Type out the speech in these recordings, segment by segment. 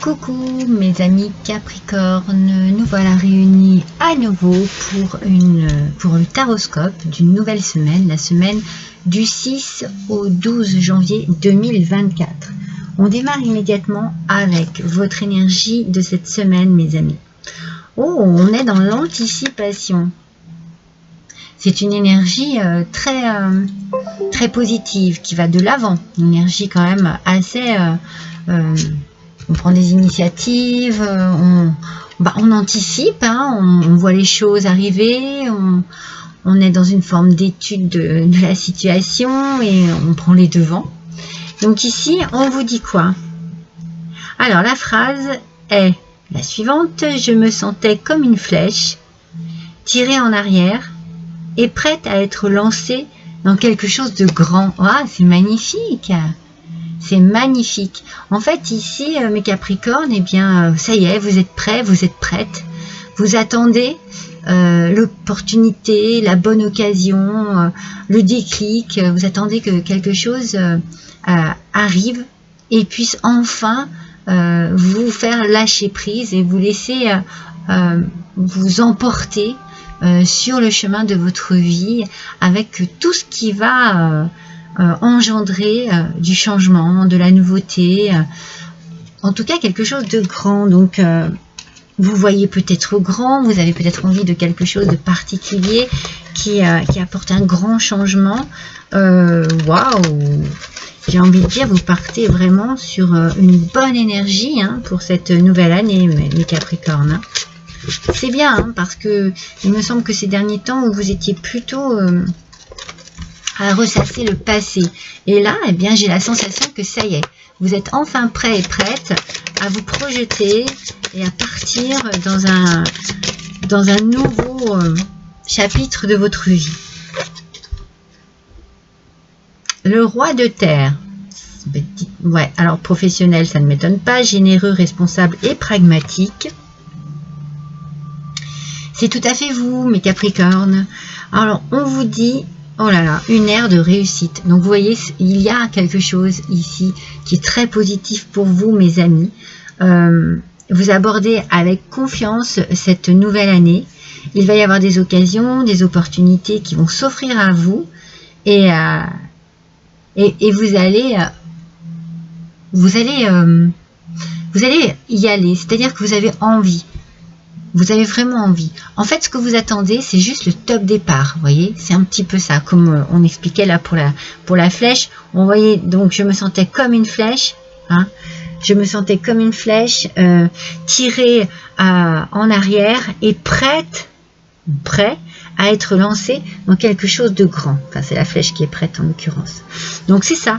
Coucou mes amis Capricorne, nous voilà réunis à nouveau pour le taroscope d'une nouvelle semaine, la semaine du 6 au 12 janvier 2024. On démarre immédiatement avec votre énergie de cette semaine mes amis. Oh, on est dans l'anticipation. C'est une énergie très positive qui va de l'avant, une énergie quand même assez... on prend des initiatives, on anticipe, hein, on voit les choses arriver, on est dans une forme d'étude de la situation et on prend les devants. Donc ici, on vous dit quoi? Alors la phrase est la suivante: je me sentais comme une flèche, tirée en arrière et prête à être lancée dans quelque chose de grand. Ah, c'est magnifique! C'est magnifique. En fait, ici, mes Capricornes, eh bien, ça y est, vous êtes prêts, vous êtes prêtes. Vous attendez l'opportunité, la bonne occasion, le déclic. Vous attendez que quelque chose arrive et puisse enfin vous faire lâcher prise et vous laisser vous emporter sur le chemin de votre vie avec tout ce qui va... engendrer du changement, de la nouveauté, en tout cas quelque chose de grand. Donc vous voyez peut-être grand, vous avez peut-être envie de quelque chose de particulier qui apporte un grand changement. Waouh, j'ai envie de dire, vous partez vraiment sur une bonne énergie hein, pour cette nouvelle année, mes Capricornes. Hein. C'est bien, hein, parce que il me semble que ces derniers temps où vous étiez plutôt... à ressasser le passé. Et là, eh bien, j'ai la sensation que ça y est, vous êtes enfin prêt et prête à vous projeter et à partir dans un nouveau chapitre de votre vie. Le roi de terre. Ouais, alors professionnel, ça ne m'étonne pas. Généreux, responsable et pragmatique. C'est tout à fait vous, mes Capricornes. Alors, on vous dit... oh là là, une ère de réussite. Donc vous voyez, il y a quelque chose ici qui est très positif pour vous, mes amis. Vous abordez avec confiance cette nouvelle année. Il va y avoir des occasions, des opportunités qui vont s'offrir à vous. Et vous allez y aller. C'est-à-dire que vous avez envie. Vous avez vraiment envie. En fait, ce que vous attendez, c'est juste le top départ. Vous voyez, c'est un petit peu ça, comme on expliquait là pour la flèche. On voyait donc, je me sentais comme une flèche. Hein, je me sentais comme une flèche tirée en arrière et prêt à être lancée dans quelque chose de grand. Enfin, c'est la flèche qui est prête en l'occurrence. Donc c'est ça.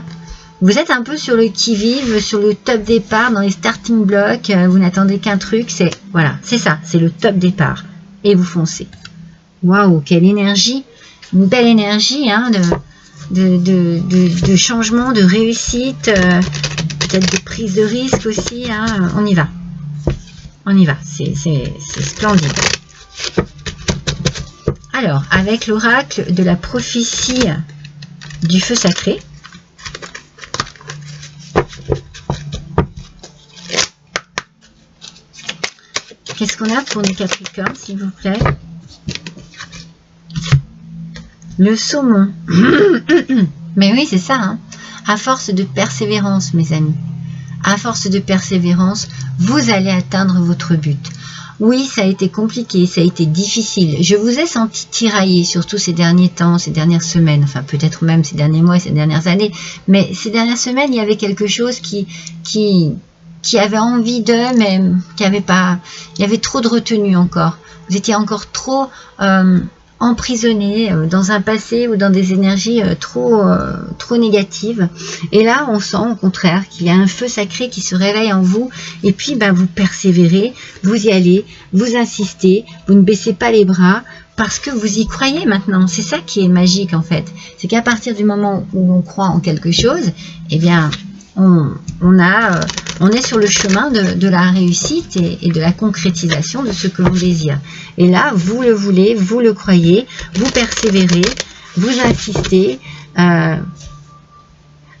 Vous êtes un peu sur le qui-vive, sur le top départ, dans les starting blocks, vous n'attendez qu'un truc, c'est voilà, c'est ça, c'est le top départ. Et vous foncez. Waouh, quelle énergie, une belle énergie hein, de changement, de réussite, peut-être de prise de risque aussi. Hein, on y va, c'est splendide. Alors, avec l'oracle de la prophétie du feu sacré, qu'est-ce qu'on a pour les Capricornes, s'il vous plaît? Le saumon. Mais oui, c'est ça. Hein. À force de persévérance, mes amis. À force de persévérance, vous allez atteindre votre but. Oui, ça a été compliqué, ça a été difficile. Je vous ai senti tirailler, surtout ces derniers temps, ces dernières semaines. Enfin, peut-être même ces derniers mois, ces dernières années. Mais ces dernières semaines, il y avait quelque chose qui avait envie d'eux, mais qui avait pas, il y avait trop de retenue encore. Vous étiez encore trop emprisonné dans un passé ou dans des énergies trop négatives. Et là, on sent au contraire qu'il y a un feu sacré qui se réveille en vous. Et puis, ben, vous persévérez, vous y allez, vous insistez, vous ne baissez pas les bras parce que vous y croyez maintenant. C'est ça qui est magique en fait. C'est qu'à partir du moment où on croit en quelque chose, eh bien, on est sur le chemin de la réussite et de la concrétisation de ce que l'on désire. Et là, vous le voulez, vous le croyez, vous persévérez, vous insistez,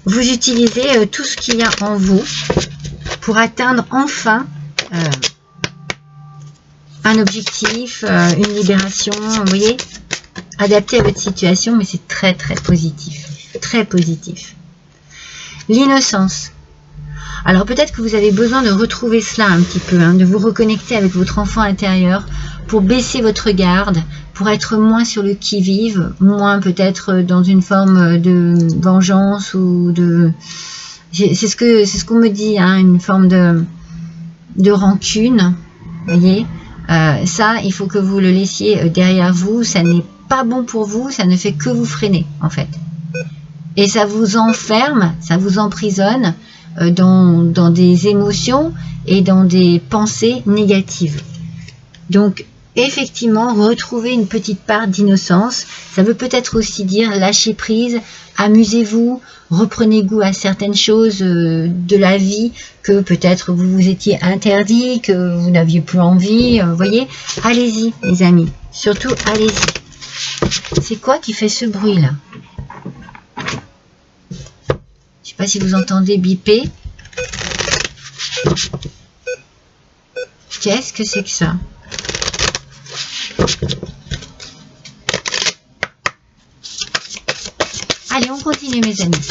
vous utilisez tout ce qu'il y a en vous pour atteindre enfin un objectif, une libération, vous voyez, adapté à votre situation, mais c'est très très positif, très positif. L'innocence. Alors peut-être que vous avez besoin de retrouver cela un petit peu, hein, de vous reconnecter avec votre enfant intérieur pour baisser votre garde, pour être moins sur le qui-vive, moins peut-être dans une forme de vengeance ou de... C'est ce qu'on me dit, hein, une forme de rancune, vous voyez. Ça, il faut que vous le laissiez derrière vous, ça n'est pas bon pour vous, ça ne fait que vous freiner en fait. Et ça vous enferme, ça vous emprisonne dans des émotions et dans des pensées négatives. Donc effectivement, retrouver une petite part d'innocence, ça veut peut-être aussi dire lâcher prise, amusez-vous, reprenez goût à certaines choses de la vie que peut-être vous vous étiez interdit, que vous n'aviez plus envie, vous voyez, allez-y les amis, surtout allez-y. C'est quoi qui fait ce bruit là? Je sais pas si vous entendez biper. Qu'est-ce que c'est que ça? Allez, on continue mes amis.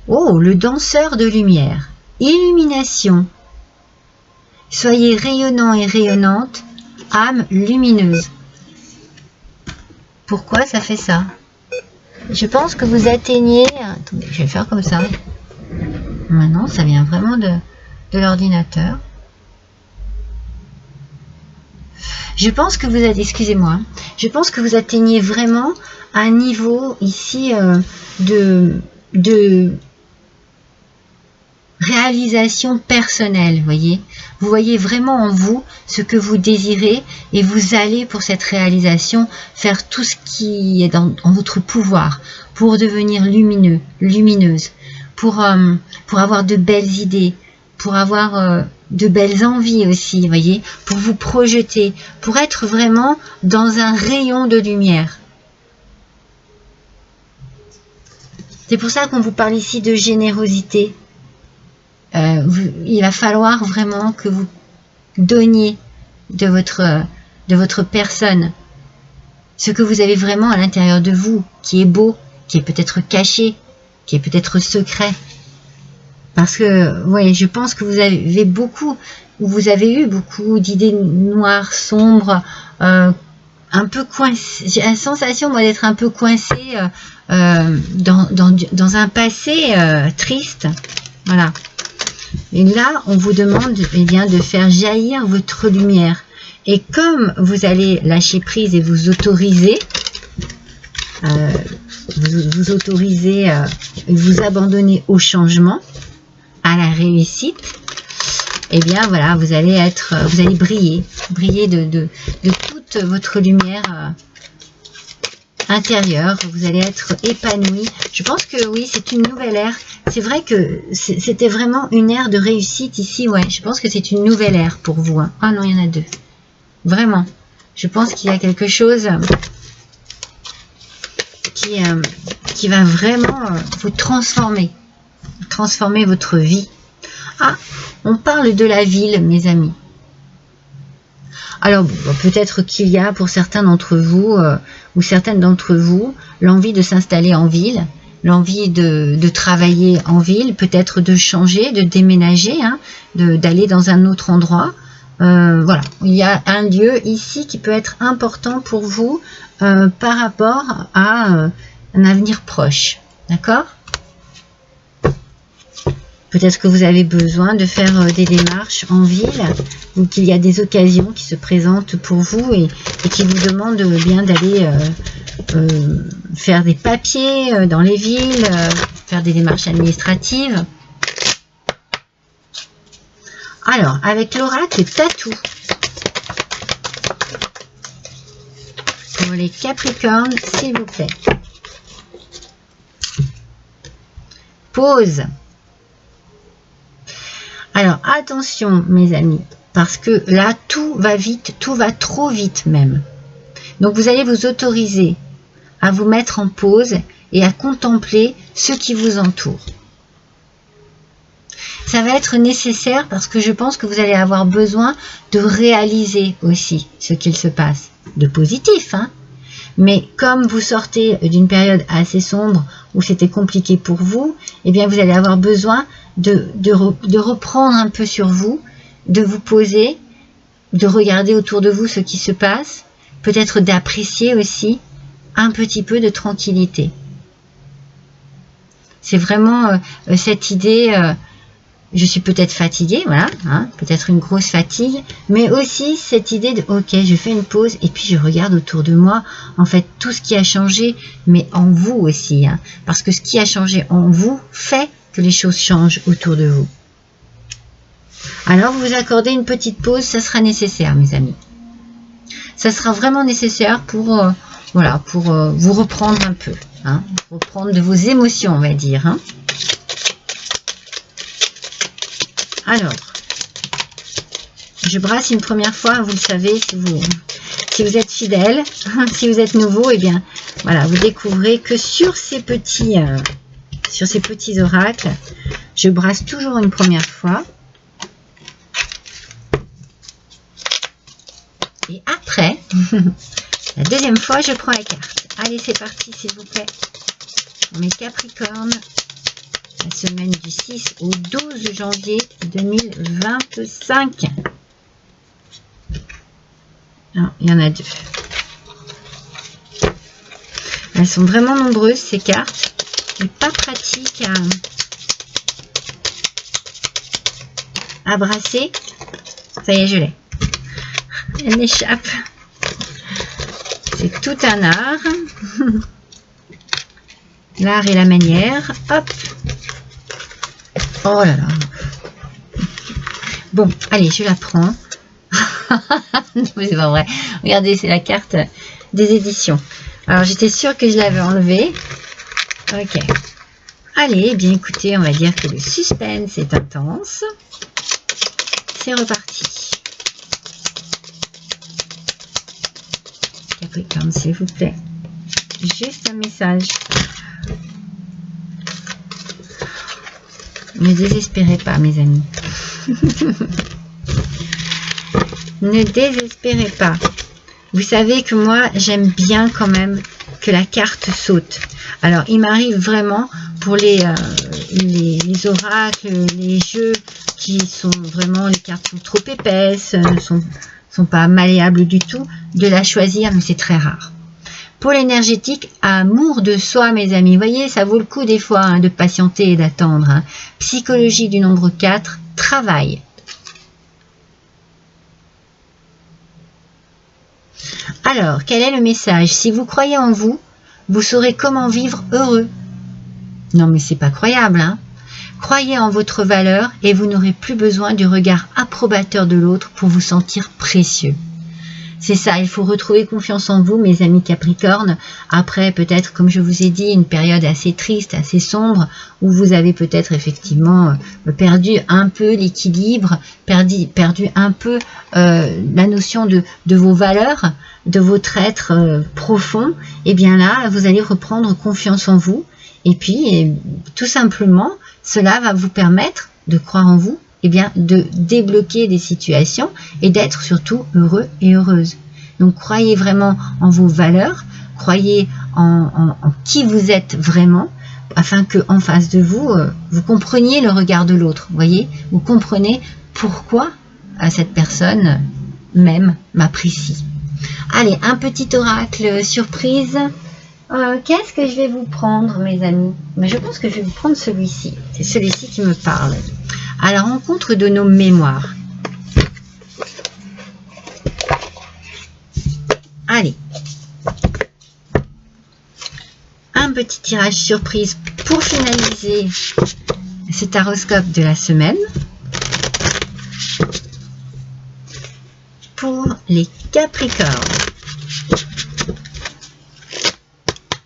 Oh, le danseur de lumière. Illumination. Soyez rayonnant et rayonnante, âme lumineuse. Pourquoi ça fait ça? Je pense que vous atteignez... Attendez, je vais faire comme ça. Maintenant, ça vient vraiment de l'ordinateur. Je pense que vous êtes... Excusez-moi. Je pense que vous atteignez vraiment un niveau ici de réalisation personnelle, voyez. Vous voyez vraiment en vous ce que vous désirez et vous allez pour cette réalisation faire tout ce qui est en votre pouvoir pour devenir lumineux, lumineuse, pour avoir de belles idées, pour avoir de belles envies aussi, voyez, pour vous projeter, pour être vraiment dans un rayon de lumière. C'est pour ça qu'on vous parle ici de générosité. Il va falloir vraiment que vous donniez de votre personne ce que vous avez vraiment à l'intérieur de vous, qui est beau, qui est peut-être caché, qui est peut-être secret. Parce que, ouais, je pense que vous avez eu beaucoup d'idées noires, sombres, un peu coincées. J'ai la sensation, moi, d'être un peu coincée dans un passé triste. Voilà. Et là, on vous demande eh bien, de faire jaillir votre lumière. Et comme vous allez lâcher prise et vous autoriser, vous abandonner au changement, à la réussite, eh bien voilà, vous allez briller de toute votre lumière intérieure, vous allez être épanoui. Je pense que oui, c'est une nouvelle ère. C'est vrai que c'était vraiment une ère de réussite ici, ouais. Je pense que c'est une nouvelle ère pour vous. Hein. Ah non, il y en a deux. Vraiment. Je pense qu'il y a quelque chose qui va vraiment vous transformer votre vie. Ah, on parle de la ville, mes amis. Alors, peut-être qu'il y a pour certains d'entre vous, ou certaines d'entre vous, l'envie de s'installer en ville, l'envie de travailler en ville, peut-être de changer, de déménager, hein, d'aller dans un autre endroit. Voilà, il y a un lieu ici qui peut être important pour vous par rapport à un avenir proche. D'accord ? Peut-être que vous avez besoin de faire des démarches en ville ou qu'il y a des occasions qui se présentent pour vous et qui vous demandent bien d'aller faire des papiers dans les villes, faire des démarches administratives. Alors, avec l'oracle Tatou, pour les Capricornes, s'il vous plaît. Pause. Alors, attention, mes amis, parce que là, tout va vite, tout va trop vite même. Donc, vous allez vous autoriser à vous mettre en pause et à contempler ceux qui vous entourent. Ça va être nécessaire parce que je pense que vous allez avoir besoin de réaliser aussi ce qu'il se passe de positif, hein. Mais comme vous sortez d'une période assez sombre où c'était compliqué pour vous, eh bien vous allez avoir besoin de reprendre un peu sur vous, de vous poser, de regarder autour de vous ce qui se passe, peut-être d'apprécier aussi un petit peu de tranquillité. C'est vraiment cette idée, je suis peut-être fatiguée, voilà, hein, peut-être une grosse fatigue, mais aussi cette idée de ok, je fais une pause et puis je regarde autour de moi, en fait, tout ce qui a changé, mais en vous aussi, hein, parce que ce qui a changé en vous fait que les choses changent autour de vous. Alors, vous accordez une petite pause, ça sera nécessaire, mes amis. Ça sera vraiment nécessaire pour, voilà, pour vous reprendre un peu, hein, reprendre de vos émotions, on va dire, hein. Alors, je brasse une première fois, vous le savez, si vous êtes fidèle, si vous êtes nouveau, eh bien, voilà, vous découvrez que sur ces petits oracles, je brasse toujours une première fois. Et après, la deuxième fois, je prends la carte. Allez, c'est parti, s'il vous plaît. Mes Capricornes. La semaine du 6 au 12 janvier 2025. Ah, il y en a deux. Elles sont vraiment nombreuses, ces cartes. Et pas pratique à brasser. Ça y est, je l'ai. Elle m'échappe. C'est tout un art. L'art et la manière. Hop. Oh là là. Bon, allez, je la prends. Non, mais c'est pas vrai. Regardez, c'est la carte des éditions. Alors, j'étais sûre que je l'avais enlevée. Ok. Allez, bien écoutez, on va dire que le suspense est intense. C'est reparti. Capricorne, s'il vous plaît. Juste un message. Ne désespérez pas, mes amis. Ne désespérez pas. Vous savez que moi, j'aime bien quand même que la carte saute. Alors, il m'arrive vraiment pour les oracles, les jeux qui sont vraiment, les cartes sont trop épaisses, ne sont pas malléables du tout, de la choisir, mais c'est très rare. Pour l'énergétique, amour de soi, mes amis. Vous voyez, ça vaut le coup des fois hein, de patienter et d'attendre. Hein. Psychologie du nombre 4, travail. Alors, quel est le message? Si vous croyez en vous, vous saurez comment vivre heureux. Non, mais c'est pas croyable, hein? Croyez en votre valeur et vous n'aurez plus besoin du regard approbateur de l'autre pour vous sentir précieux. C'est ça, il faut retrouver confiance en vous, mes amis Capricorne. Après, peut-être, comme je vous ai dit, une période assez triste, assez sombre, où vous avez peut-être effectivement perdu un peu l'équilibre, perdu un peu la notion de vos valeurs, de votre être profond. Et bien là, vous allez reprendre confiance en vous. Et puis, tout simplement, cela va vous permettre de croire en vous, eh bien, de débloquer des situations et d'être surtout heureux et heureuse. Donc, croyez vraiment en vos valeurs, croyez en qui vous êtes vraiment, afin que en face de vous, vous compreniez le regard de l'autre. Vous voyez, vous comprenez pourquoi cette personne m'apprécie. Allez, un petit oracle surprise. Qu'est-ce que je vais vous prendre, mes amis? Mais je pense que je vais vous prendre celui-ci. C'est celui-ci qui me parle. À la rencontre de nos mémoires. Allez. Un petit tirage surprise pour finaliser cet horoscope de la semaine. Pour les Capricornes.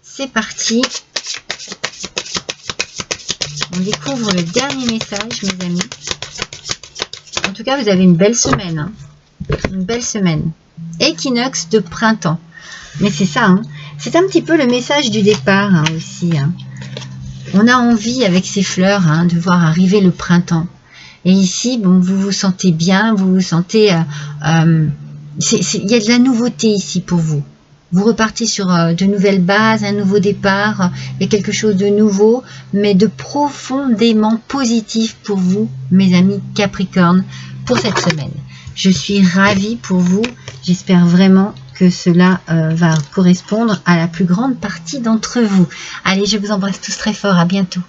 C'est parti. On découvre le dernier message, mes amis. En tout cas, vous avez une belle semaine. Hein. Une belle semaine. Équinoxe de printemps. Mais c'est ça. Hein. C'est un petit peu le message du départ hein, aussi. Hein. On a envie avec ces fleurs hein, de voir arriver le printemps. Et ici, bon, vous vous sentez bien, vous vous sentez... il y a de la nouveauté ici pour vous. Vous repartez sur de nouvelles bases, un nouveau départ, il y a quelque chose de nouveau, mais de profondément positif pour vous, mes amis Capricorne, pour cette semaine. Je suis ravie pour vous, j'espère vraiment que cela va correspondre à la plus grande partie d'entre vous. Allez, je vous embrasse tous très fort, à bientôt.